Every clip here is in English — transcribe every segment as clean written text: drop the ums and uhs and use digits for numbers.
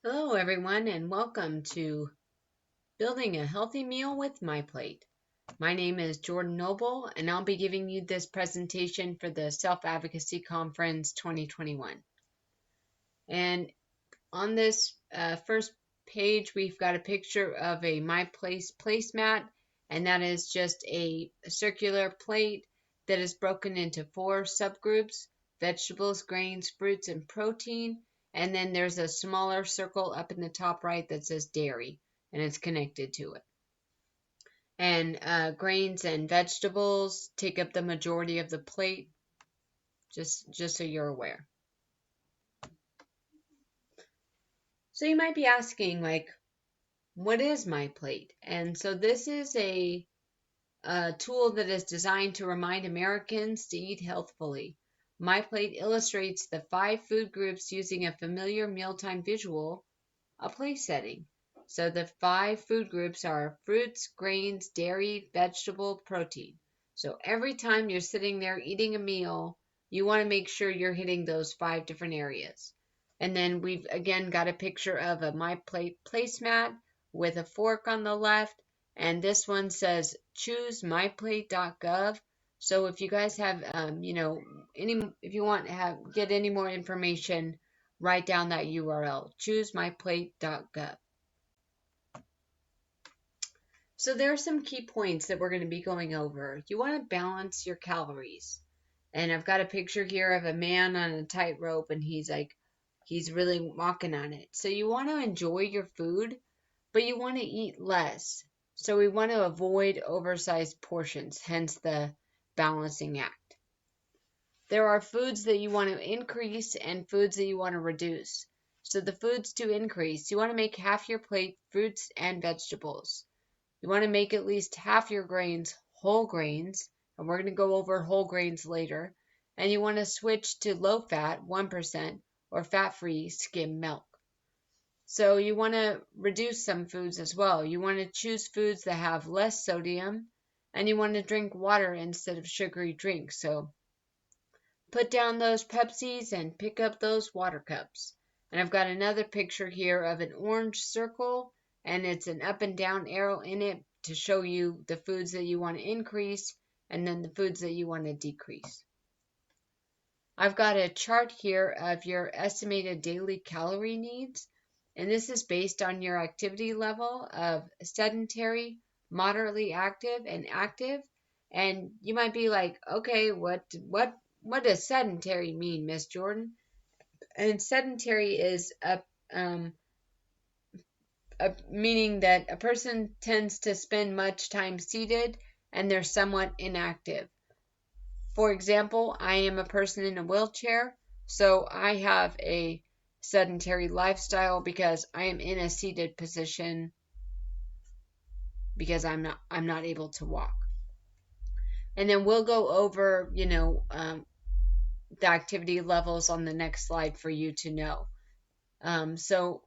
Hello, everyone, and welcome to Building a Healthy Meal with MyPlate. My name is Jordan Noble, and I'll be giving you this presentation for the Self-Advocacy Conference 2021. And on this first page, we've got a picture of a MyPlace placemat, and that is just a circular plate that is broken into 4 subgroups: vegetables, grains, fruits, and protein. And then there's a smaller circle up in the top right that says dairy, and it's connected to it. And grains and vegetables take up the majority of the plate, just so you're aware. So you might be asking, like, what is MyPlate? And so this is a tool that is designed to remind Americans to eat healthfully. MyPlate illustrates the 5 food groups using a familiar mealtime visual, a place setting. So the 5 food groups are fruits, grains, dairy, vegetable, protein. So every time you're sitting there eating a meal, you want to make sure you're hitting those 5 different areas. And then we've again got a picture of a MyPlate placemat with a fork on the left, and this one says choose myplate.gov. So if you guys have, if you want to get any more information, write down that URL, choosemyplate.gov. So there are some key points that we're going to be going over. You want to balance your calories. And I've got a picture here of a man on a tightrope, and he's really walking on it. So you want to enjoy your food, but you want to eat less. So we want to avoid oversized portions, hence the balancing act. There are foods that you want to increase and foods that you want to reduce. So the foods to increase, you want to make half your plate fruits and vegetables. You want to make at least half your grains whole grains, and we're going to go over whole grains later. And you want to switch to low fat, 1%, or fat-free skim milk. So you want to reduce some foods as well. You want to choose foods that have less sodium, and you want to drink water instead of sugary drinks. So put down those Pepsis and pick up those water cups. And I've got another picture here of an orange circle, and it's an up and down arrow in it to show you the foods that you want to increase and then the foods that you want to decrease. I've got a chart here of your estimated daily calorie needs, and this is based on your activity level of sedentary, moderately active, and active. And you might be like, okay, what does sedentary mean, Miss Jordan? And sedentary is a meaning that a person tends to spend much time seated and they're somewhat inactive. For example, I am a person in a wheelchair, so I have a sedentary lifestyle because I am in a seated position because I'm not able to walk. And then we'll go over, the activity levels on the next slide for you to know. So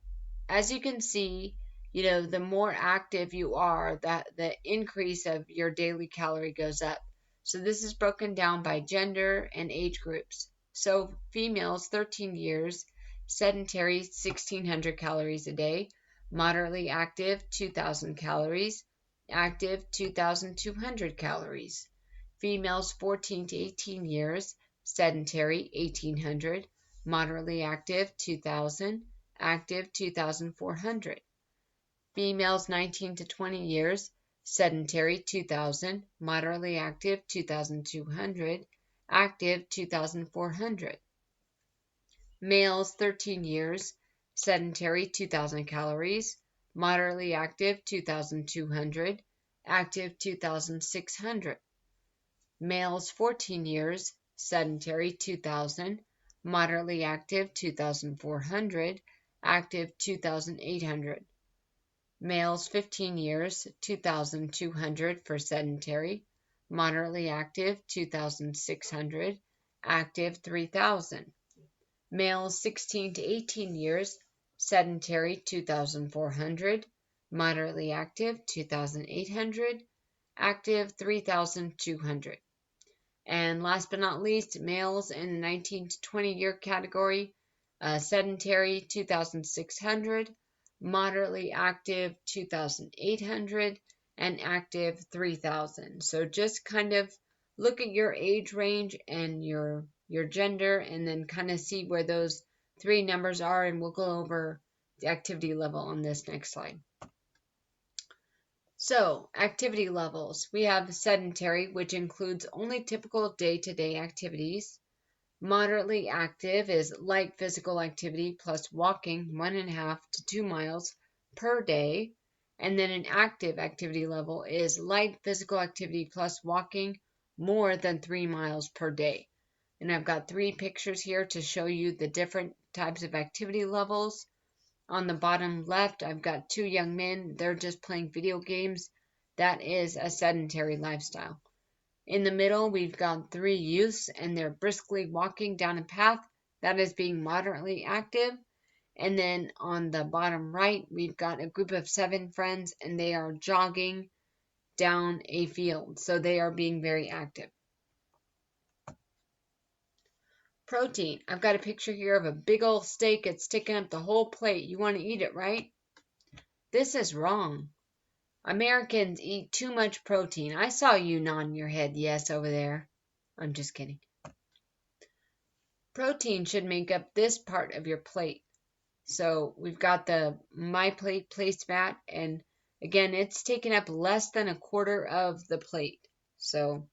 as you can see, the more active you are, that the increase of your daily calorie goes up. So this is broken down by gender and age groups. So females 13 years, sedentary 1600 calories a day, moderately active 2000 calories, active 2200 calories. Females 14 to 18 years, sedentary 1800, moderately active 2000, active 2400. Females 19 to 20 years, sedentary 2000, moderately active 2200, active 2400. Males 13 years, sedentary 2000 calories, moderately active 2200, active 2600. Males 14 years, sedentary 2000, moderately active 2400, active 2800. Males 15 years, 2200 for sedentary, moderately active 2600, active 3000. Males 16 to 18 years, sedentary 2400, moderately active 2800, active 3200. And last but not least, males in the 19 to 20 year category, sedentary 2,600, moderately active 2,800, and active 3,000. So just kind of look at your age range and your gender, and then kind of see where those three numbers are, and we'll go over the activity level on this next slide. So, activity levels. We have sedentary, which includes only typical day-to-day activities. Moderately active is light physical activity plus walking 1.5 to 2 miles per day. And then an active activity level is light physical activity plus walking more than 3 miles per day. And I've got 3 pictures here to show you the different types of activity levels. On the bottom left, I've got 2 young men. They're just playing video games. That is a sedentary lifestyle. In the middle, we've got 3 youths, and they're briskly walking down a path. That is being moderately active. And then on the bottom right, we've got a group of 7 friends, and they are jogging down a field. So they are being very active. Protein. I've got a picture here of a big old steak. It's taking up the whole plate. You want to eat it, right? This is wrong. Americans eat too much protein. I saw you nodding your head yes over there. I'm just kidding. Protein should make up this part of your plate. So we've got the MYPlate placemat, and again, it's taking up less than a quarter of the plate. So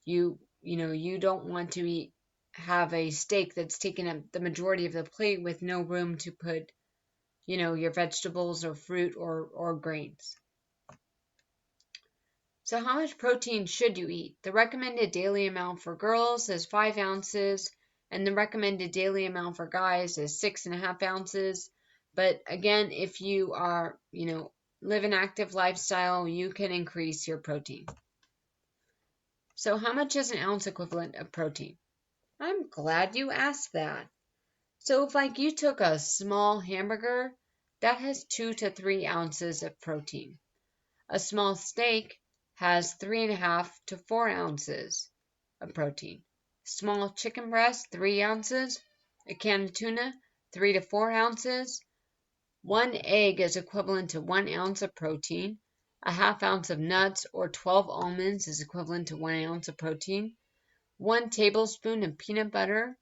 you don't want to have a steak that's taking up the majority of the plate with no room to put, your vegetables or fruit or grains. So how much protein should you eat? The recommended daily amount for girls is 5 ounces, and the recommended daily amount for guys is 6.5 ounces. But again, if you are, live an active lifestyle, you can increase your protein. So how much is an ounce equivalent of protein? I'm glad you asked that. So if you took a small hamburger, that has 2 to 3 ounces of protein. A small steak has 3.5 to 4 ounces of protein. Small chicken breast, 3 ounces. A can of tuna, 3 to 4 ounces. 1 egg is equivalent to 1 ounce of protein. A half ounce of nuts or 12 almonds is equivalent to 1 ounce of protein. 1 tablespoon of peanut butter.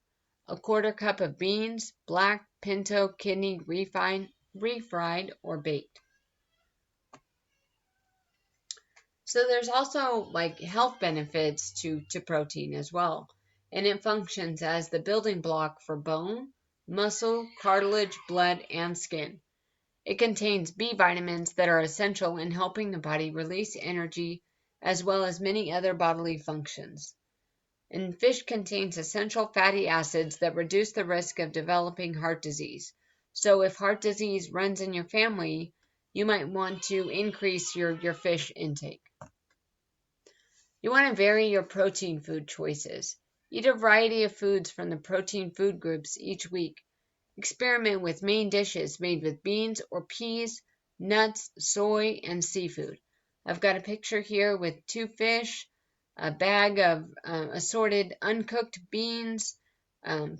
A quarter cup of beans, black, pinto, kidney, refried, or baked. So there's also health benefits to protein as well. And it functions as the building block for bone, muscle, cartilage, blood, and skin. It contains B vitamins that are essential in helping the body release energy as well as many other bodily functions. And fish contains essential fatty acids that reduce the risk of developing heart disease. So if heart disease runs in your family, you might want to increase your fish intake. You want to vary your protein food choices. Eat a variety of foods from the protein food groups each week. Experiment with main dishes made with beans or peas, nuts, soy, and seafood. I've got a picture here with 2 fish, a bag of assorted uncooked beans,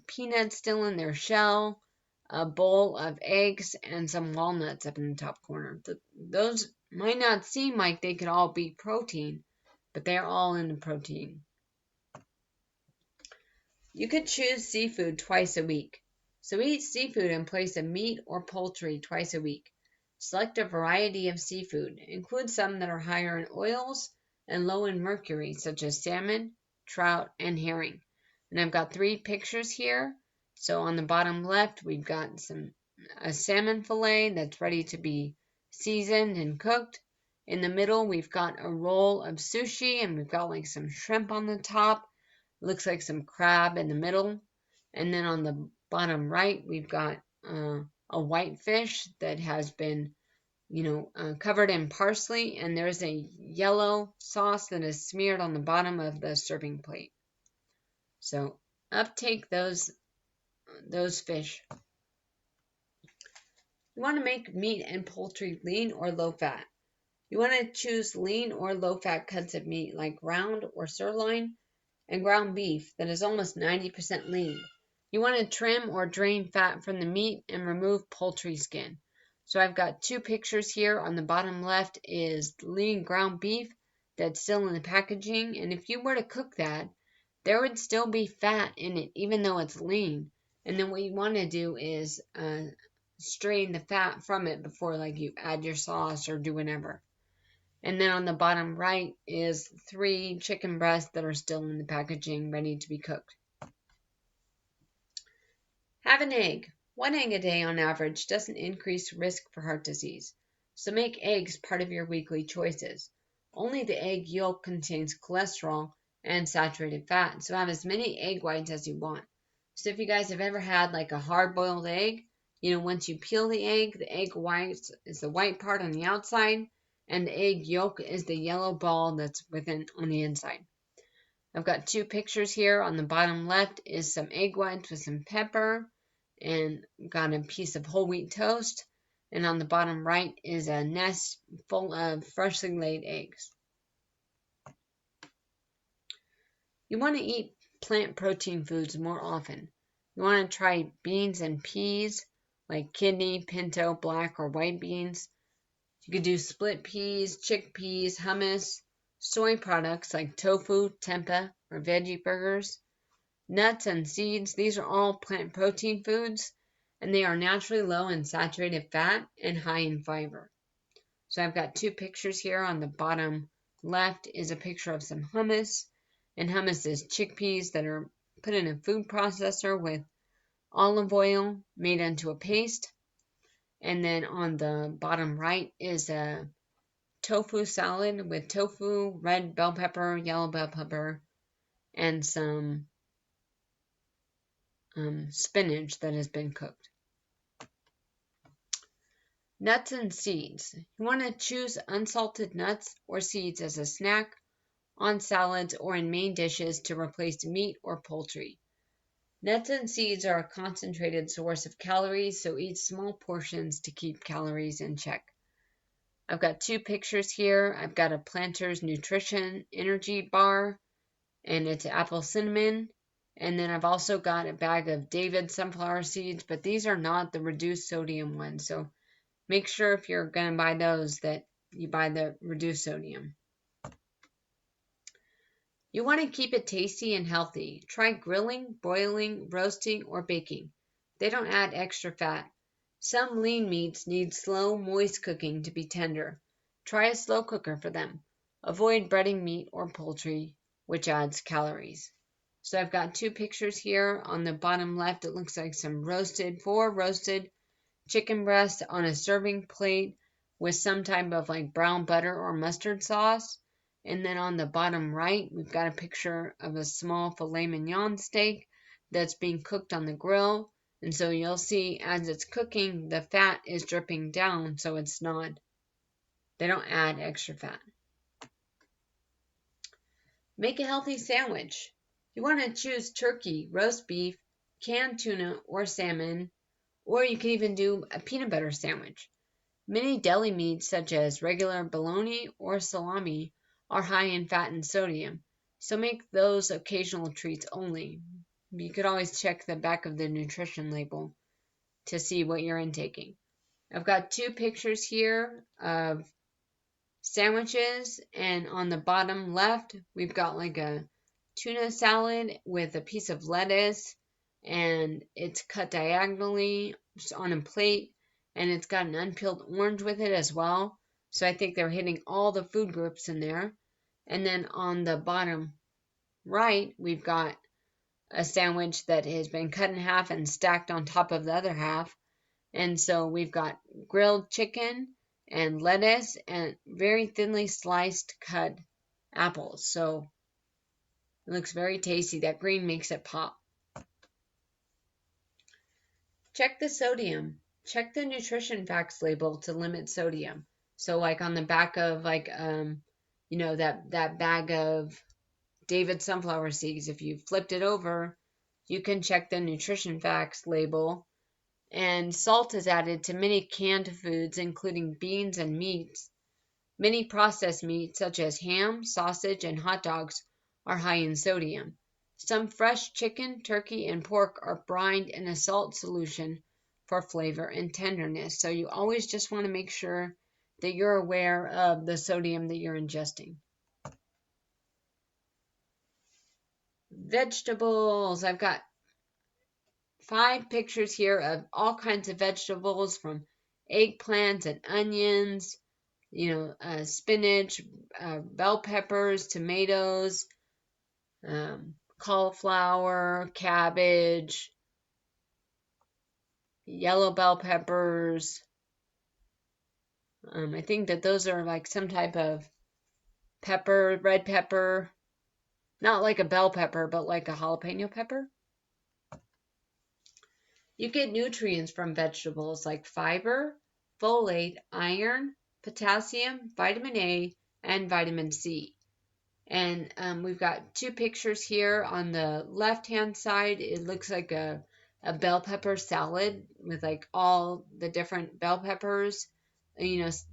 peanuts still in their shell, a bowl of eggs, and some walnuts up in the top corner. Those might not seem like they could all be protein, but they're all in the protein. You could choose seafood twice a week. So eat seafood in place of meat or poultry twice a week. Select a variety of seafood. Include some that are higher in oils and low in mercury, such as salmon, trout, and herring. And I've got 3 pictures here. So on the bottom left, we've got a salmon fillet that's ready to be seasoned and cooked. In the middle, we've got a roll of sushi, and we've got some shrimp on the top. Looks like some crab in the middle. And then on the bottom right, we've got a white fish that has been, covered in parsley, and there's a yellow sauce that is smeared on the bottom of the serving plate. So uptake those fish. You want to make meat and poultry lean or low fat. You want to choose lean or low fat cuts of meat like round or sirloin and ground beef that is almost 90% lean. You want to trim or drain fat from the meat and remove poultry skin. So I've got two pictures here. On the bottom left is lean ground beef that's still in the packaging, and if you were to cook that, there would still be fat in it even though it's lean. And then what you want to do is strain the fat from it before you add your sauce or do whatever. And then on the bottom right is 3 chicken breasts that are still in the packaging ready to be cooked. Have an egg. 1 egg a day on average doesn't increase risk for heart disease, so make eggs part of your weekly choices. Only the egg yolk contains cholesterol and saturated fat, so have as many egg whites as you want. So if you guys have ever had a hard-boiled egg, once you peel the egg white is the white part on the outside, and the egg yolk is the yellow ball that's on the inside. I've got 2 pictures here. On the bottom left is some egg whites with some pepper, and got a piece of whole wheat toast. And on the bottom right is a nest full of freshly laid eggs. You want to eat plant protein foods more often. You want to try beans and peas, like kidney, pinto, black, or white beans. You could do split peas, chickpeas, hummus, soy products like tofu, tempeh, or veggie burgers. Nuts and seeds, these are all plant protein foods, and they are naturally low in saturated fat and high in fiber. So I've got 2 pictures here. On the bottom left is a picture of some hummus, and hummus is chickpeas that are put in a food processor with olive oil made into a paste. And then on the bottom right is a tofu salad with tofu, red bell pepper, yellow bell pepper, and some spinach that has been cooked. Nuts and seeds. You want to choose unsalted nuts or seeds as a snack, on salads, or in main dishes to replace meat or poultry. Nuts and seeds are a concentrated source of calories, so eat small portions to keep calories in check. I've got 2 pictures here. I've got a Planters Nutrition Energy Bar, and it's apple cinnamon. And then I've also got a bag of David sunflower seeds, but these are not the reduced sodium ones. So make sure if you're going to buy those that you buy the reduced sodium. You want to keep it tasty and healthy. Try grilling, broiling, roasting, or baking. They don't add extra fat. Some lean meats need slow, moist cooking to be tender. Try a slow cooker for them. Avoid breading meat or poultry, which adds calories. So I've got 2 pictures here. On the bottom left, it looks like some roasted chicken breast on a serving plate with some type of brown butter or mustard sauce. And then on the bottom right, we've got a picture of a small filet mignon steak that's being cooked on the grill. And so you'll see as it's cooking, the fat is dripping down, so they don't add extra fat. Make a healthy sandwich. You want to choose turkey, roast beef, canned tuna, or salmon, or you can even do a peanut butter sandwich. Many deli meats, such as regular bologna or salami, are high in fat and sodium, so make those occasional treats only. You could always check the back of the nutrition label to see what you're intaking. I've got 2 pictures here of sandwiches, and on the bottom left, we've got a tuna salad with a piece of lettuce, and it's cut diagonally on a plate, and it's got an unpeeled orange with it as well. So I think they're hitting all the food groups in there. And then on the bottom right, we've got a sandwich that has been cut in half and stacked on top of the other half. And so we've got grilled chicken and lettuce and very thinly sliced cut apples. So it looks very tasty. That green makes it pop. Check the sodium. Check the nutrition facts label to limit sodium. So on the back of that bag of David sunflower seeds, if you flipped it over, you can check the nutrition facts label. And salt is added to many canned foods, including beans and meats. Many processed meats, such as ham, sausage, and hot dogs, are high in sodium. Some fresh chicken, turkey, and pork are brined in a salt solution for flavor and tenderness. So you always just want to make sure that you're aware of the sodium that you're ingesting. Vegetables. I've got 5 pictures here of all kinds of vegetables, from eggplants and onions, spinach, bell peppers, tomatoes, cauliflower, cabbage, yellow bell peppers. I think that those are like some type of pepper, red pepper, not like a bell pepper, but like a jalapeno pepper. You get nutrients from vegetables like fiber, folate, iron, potassium, vitamin A, and vitamin C. And we've got 2 pictures here. On the left-hand side, it looks like a bell pepper salad with like all the different bell peppers,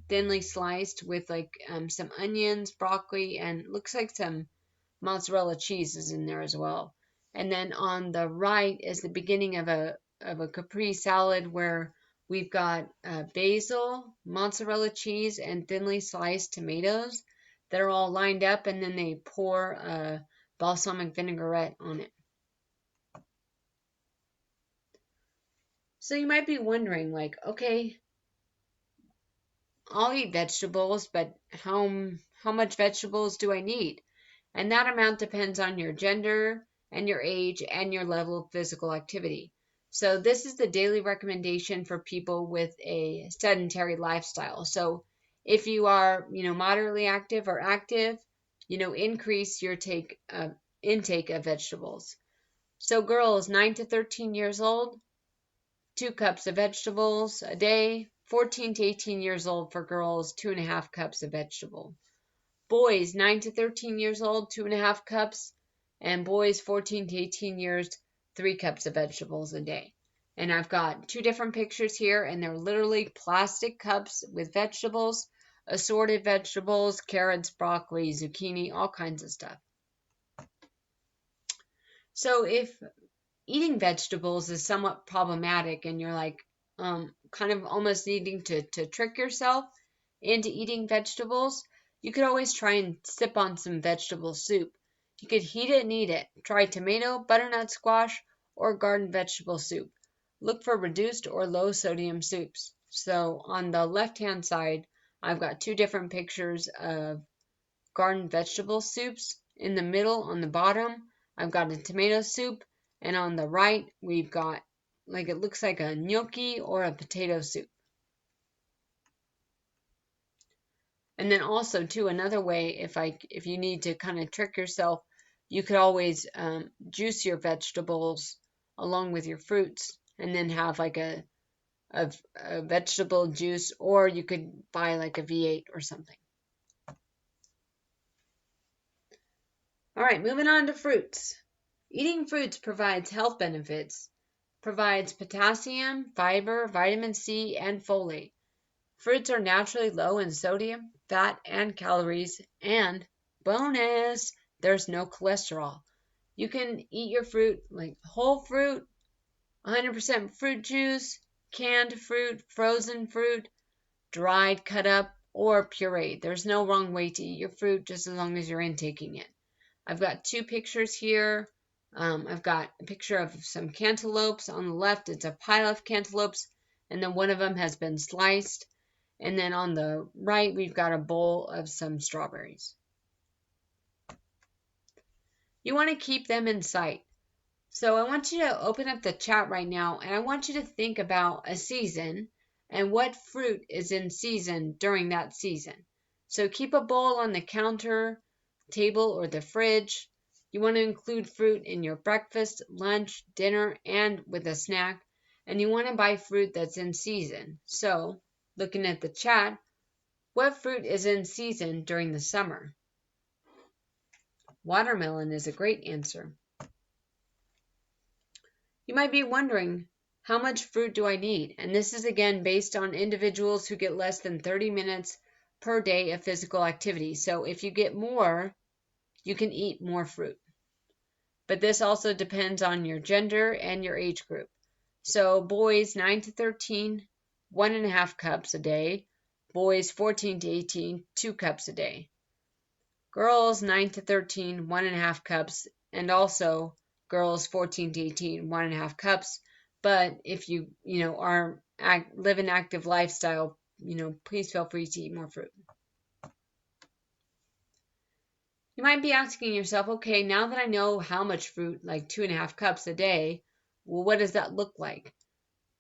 thinly sliced, with like some onions, broccoli, and looks like some mozzarella cheese is in there as well. And then on the right is the beginning of a Capri salad, where we've got basil, mozzarella cheese, and thinly sliced tomatoes that are all lined up, and then they pour a balsamic vinaigrette on it. So you might be wondering, like, okay, I'll eat vegetables, but how much vegetables do I need? And that amount depends on your gender and your age and your level of physical activity. So this is the daily recommendation for people with a sedentary lifestyle. So if you are, moderately active or active, increase your intake of vegetables. So girls 9 to 13 years old, 2 cups of vegetables a day. 14 to 18 years old for girls, 2.5 cups of vegetable. Boys 9 to 13 years old, 2.5 cups, and boys 14 to 18 years, 3 cups of vegetables a day. And I've got 2 different pictures here, and they're literally plastic cups with vegetables, assorted vegetables, carrots, broccoli, zucchini, all kinds of stuff. So if eating vegetables is somewhat problematic and you're like kind of almost needing to trick yourself into eating vegetables, you could always try and sip on some vegetable soup. You could heat it and eat it. Try tomato, butternut squash, or garden vegetable soup. Look for reduced or low sodium soups. So on the left-hand side, I've got 2 different pictures of garden vegetable soups. In the middle, on the bottom, I've got a tomato soup. And on the right, we've got, like, it looks like a gnocchi or a potato soup. And then also, too, another way, if you need to kind of trick yourself, you could always juice your vegetables along with your fruits, and then have like a vegetable juice, or you could buy like a V8 or something. All right, moving on to fruits. Eating fruits provides health benefits, provides potassium, fiber, vitamin C, and folate. Fruits are naturally low in sodium, fat, and calories, and bonus, there's no cholesterol. You can eat your fruit like whole fruit, 100% fruit juice, canned fruit, frozen fruit, dried, cut up, or pureed. There's no wrong way to eat your fruit, just as long as you're intaking it. I've got 2 pictures here. I've got a picture of some cantaloupes. On the left, it's a pile of cantaloupes, and then one of them has been sliced. And then on the right, we've got a bowl of some strawberries. You want to keep them in sight. So I want you to open up the chat right now, and I want you to think about a season and what fruit is in season during that season. So keep a bowl on the counter, table, or the fridge. You want to include fruit in your breakfast, lunch, dinner, and with a snack. And you want to buy fruit that's in season. So, looking at the chat, what fruit is in season during the summer? Watermelon is a great answer. You might be wondering, how much fruit do I need? And this is again based on individuals who get less than 30 minutes per day of physical activity. So if you get more, you can eat more fruit. but this also depends on your gender and your age group. So boys 9 to 13, 1.5 cups a day. Boys 14 to 18, 2 cups a day. Girls 9 to 13, 1.5 cups, and also girls 14 to 18, 1.5 cups. But if you live an active lifestyle, please feel free to eat more fruit. You might be asking yourself, okay, now that I know how much fruit, like 2.5 cups a day, well, what does that look like?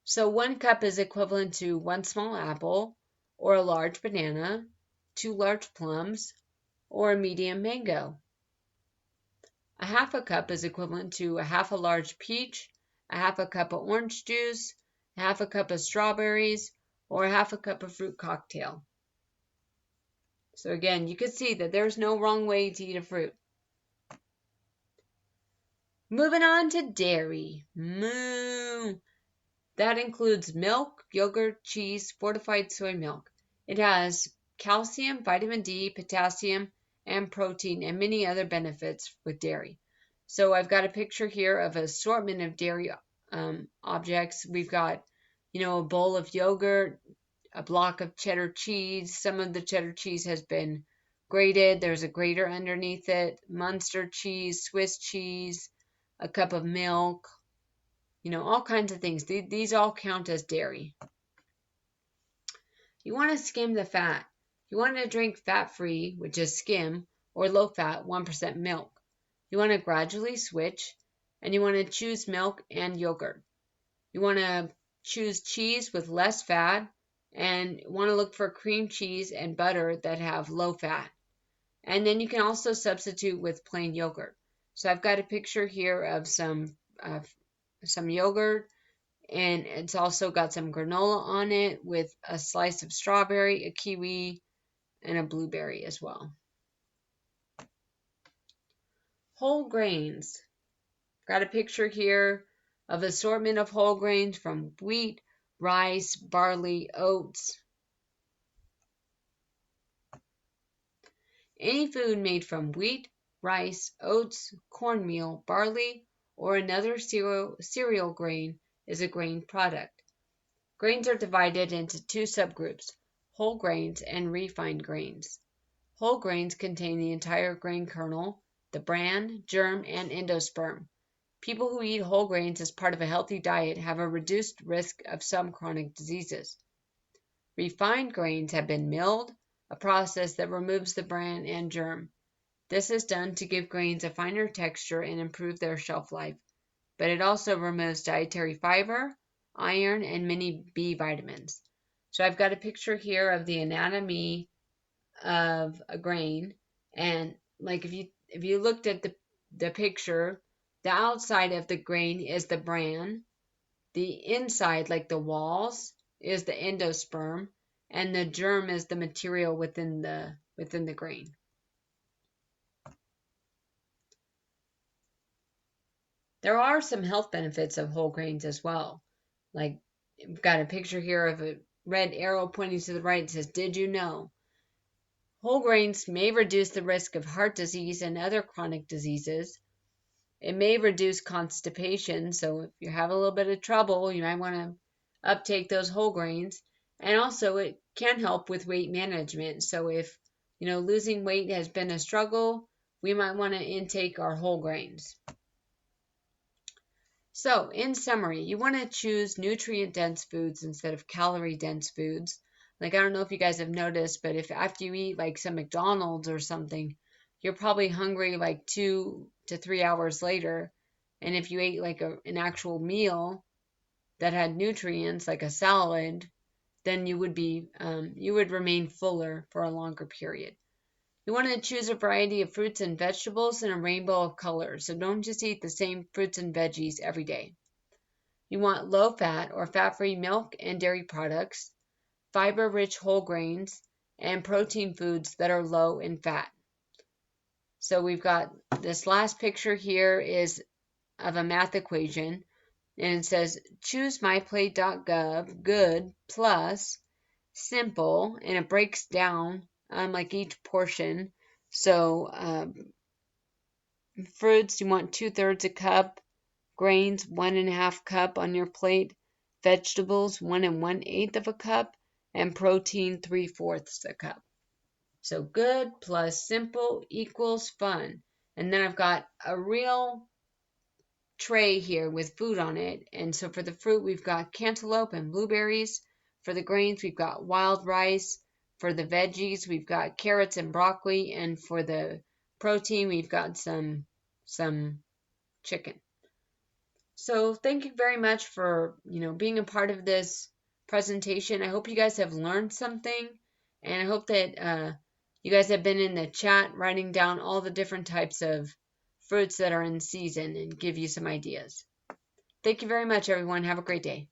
So 1 cup is equivalent to 1 small apple, or a large banana, 2 large plums, or a medium mango. A half a cup is equivalent to a half a large peach, a half a cup of orange juice, a half a cup of strawberries, or a half a cup of fruit cocktail. So again, you can see that there's no wrong way to eat a fruit. Moving on to dairy. Moo. That includes milk, yogurt, cheese, fortified soy milk. It has calcium, vitamin D, potassium, and protein, and many other benefits with dairy. So I've got a picture here of an assortment of dairy objects. We've got, a bowl of yogurt, a block of cheddar cheese. Some of the cheddar cheese has been grated. There's a grater underneath it. Munster cheese, Swiss cheese, a cup of milk, all kinds of things. These all count as dairy. You want to skim the fat. You want to drink fat-free, which is skim, or low-fat, 1% milk. You want to gradually switch, and you want to choose milk and yogurt. You want to choose cheese with less fat, and want to look for cream cheese and butter that have low fat. And then you can also substitute with plain yogurt. So I've got a picture here of some yogurt, and it's also got some granola on it with a slice of strawberry, a kiwi, and a blueberry as well. Whole grains. Got a picture here of assortment of whole grains from wheat, rice, barley, oats. Any food made from wheat, rice, oats, cornmeal, barley, or another cereal grain is a grain product. Grains are divided into 2 subgroups, whole grains and refined grains. Whole grains contain the entire grain kernel, the bran, germ, and endosperm. People who eat whole grains as part of a healthy diet have a reduced risk of some chronic diseases. Refined grains have been milled, a process that removes the bran and germ. This is done to give grains a finer texture and improve their shelf life, but it also removes dietary fiber, iron, and many B vitamins. So I've got a picture here of the anatomy of a grain, and like if you looked at the picture, the outside of the grain is the bran, the inside, like the walls, is the endosperm, and the germ is the material within the grain. There are some health benefits of whole grains as well. Like, we've got a picture here of a red arrow pointing to the right. It says, "Did you know?" Whole grains may reduce the risk of heart disease and other chronic diseases. It may reduce constipation, so if you have a little bit of trouble, you might want to uptake those whole grains. And also, it can help with weight management. So if, losing weight has been a struggle, we might want to intake our whole grains. So, in summary, you want to choose nutrient-dense foods instead of calorie-dense foods. Like, I don't know if you guys have noticed, but if after you eat like some McDonald's or something, you're probably hungry like 2 to 3 hours later. And if you ate like an actual meal that had nutrients, like a salad, then you would remain fuller for a longer period. You want to choose a variety of fruits and vegetables in a rainbow of colors, so don't just eat the same fruits and veggies every day. You want low-fat or fat-free milk and dairy products, fiber-rich whole grains, and protein foods that are low in fat. So we've got this last picture here is of a math equation, and it says choose MYPlate.gov good plus simple, and it breaks down like each portion. So fruits, you want 2/3 a cup. Grains, 1½ cup on your plate. Vegetables, 1 1/8 of a cup. And protein, 3/4 a cup. So good plus simple equals fun. And then I've got a real tray here with food on it. And so for the fruit, we've got cantaloupe and blueberries. For the grains, we've got wild rice. For the veggies, we've got carrots and broccoli. And for the protein, we've got some chicken. So thank you very much for, being a part of this presentation. I hope you guys have learned something, and I hope that you guys have been in the chat writing down all the different types of fruits that are in season and give you some ideas. Thank you very much, everyone. Have a great day.